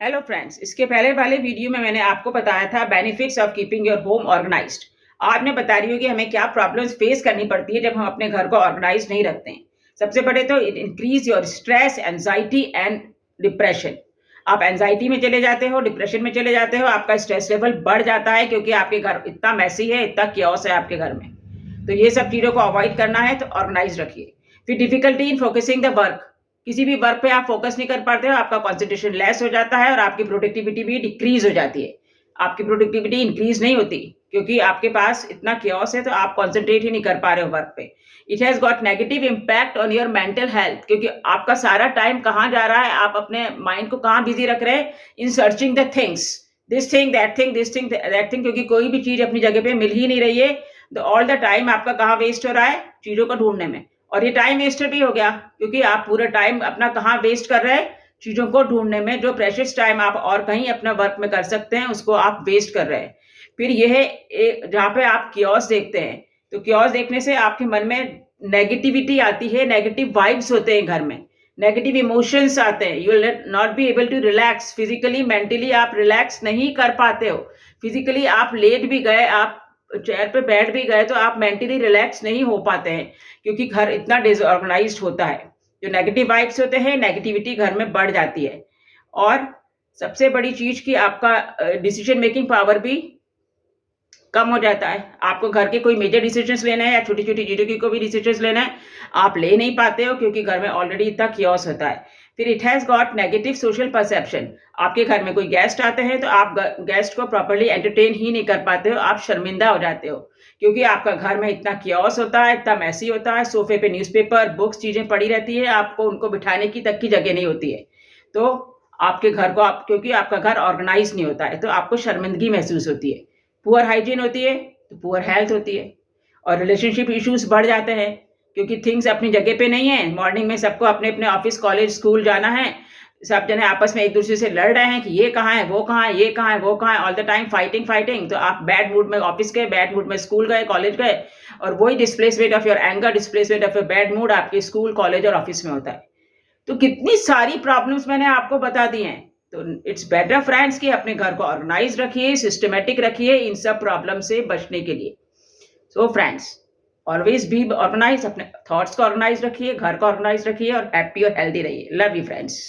Hello friends, इसके पहले वाले वीडियो में मैंने आपको बताया था benefits of keeping your home organised. आज मैं बता रही हूँ कि हमें क्या प्रॉब्लम्स फेस करनी पड़ती है जब हम अपने घर को ऑर्गेनाइज नहीं रखते हैं। सबसे बड़े तो it increase your stress, anxiety and depression. आप एंजाइटी में चले जाते हो, डिप्रेशन में चले जाते हो, आपका स्ट्रेस लेवल बढ़ जाता है क्योंकि आपके घर इतना मैसी है, इतना क्योस है आपके घर में। तो ये सब चीज़ों को अवॉइड करना है तो ऑर्गेनाइज रखिए। फिर difficulty in focusing the work, किसी भी वर्क पे आप फोकस नहीं कर पाते हो, आपका कंसंट्रेशन लेस हो जाता है और आपकी प्रोडक्टिविटी भी डिक्रीज हो जाती है। आपकी प्रोडक्टिविटी इंक्रीज नहीं होती क्योंकि आपके पास इतना क्योस है, तो आप कंसंट्रेट ही नहीं कर पा रहे हो वर्क पे। It has got negative impact on your mental health, क्योंकि आपका सारा टाइम कहाँ जा रहा है, आप अपने माइंड को कहाँ बिजी रख रहे हैं, इन searching the things, this thing that thing, this thing that thing, क्योंकि कोई भी चीज अपनी जगह पे मिल ही नहीं रही है। तो ऑल द टाइम आपका कहाँ वेस्ट हो रहा है, चीजों को ढूंढने में। और ये टाइम वेस्टर भी हो गया क्योंकि आप पूरा टाइम अपना कहाँ वेस्ट कर रहे हैं, चीजों को ढूंढने में। जो प्रेशियस टाइम आप और कहीं अपना वर्क में कर सकते हैं, उसको आप वेस्ट कर रहे हैं। फिर यह जहाँ पे आप क्योस देखते हैं, तो क्योस देखने से आपके मन में नेगेटिविटी आती है, नेगेटिव वाइब्स होते हैं घर में, नेगेटिव इमोशंस आते हैं। You will not be able to relax physically, mentally आप रिलैक्स नहीं कर पाते हो। फिजिकली आप लेट भी गए, आप चेयर पे बैठ भी गए, तो आप मेंटली रिलैक्स नहीं हो पाते हैं क्योंकि घर इतना डिसऑर्गेनाइज्ड होता है। जो नेगेटिव वाइब्स होते हैं, नेगेटिविटी घर में बढ़ जाती है। और सबसे बड़ी चीज कि आपका डिसीजन मेकिंग पावर भी कम हो जाता है। आपको घर के कोई मेजर डिसीजंस लेना है या छोटी छोटी चीजों की कोई भी डिसीजंस लेना है, आप ले नहीं पाते हो क्योंकि घर में ऑलरेडी इतना क्योस होता है। फिर it has got negative social perception. आपके घर में कोई गेस्ट आते हैं तो आप गेस्ट को प्रॉपर्ली एंटरटेन ही नहीं कर पाते हो, आप शर्मिंदा हो जाते हो क्योंकि आपका घर में इतना क्योस होता है, इतना मैसी होता है। सोफे पे न्यूज़पेपर, बुक्स, चीजें पड़ी रहती है, आपको उनको बिठाने की तक की जगह नहीं होती है। तो आपके घर को आप, क्योंकि आपका घर ऑर्गेनाइज नहीं होता है, तो आपको शर्मिंदगी महसूस होती है। पुअर हाइजीन होती है तो पुअर हेल्थ होती है। और रिलेशनशिप इश्यूज बढ़ जाते हैं क्योंकि थिंग्स अपनी जगह पे नहीं है। मॉर्निंग में सबको अपने अपने ऑफिस, कॉलेज, स्कूल जाना है, सब जने आपस में एक दूसरे से लड़ रहे हैं कि ये कहाँ है, वो कहाँ है, ये कहाँ है, वो कहाँ है, all the time fighting fighting. तो आप बैड मूड में ऑफिस गए, बैड मूड में स्कूल गए, कॉलेज गए, और वही displacement of your anger, displacement of your bad mood आपके स्कूल, कॉलेज और ऑफिस में होता है। तो कितनी सारी प्रॉब्लम्स मैंने आपको बता दी हैं। तो इट्स बेटर फ्रेंड्स कि अपने घर को ऑर्गेनाइज रखिए, सिस्टमेटिक रखिए इन सब प्रॉब्लम से बचने के लिए। So friends, always be organise, अपने थॉट्स को ऑर्गेनाइज रखिए, घर को ऑर्गेनाइज रखिए और हैप्पी और हेल्दी रहिए। Love you friends.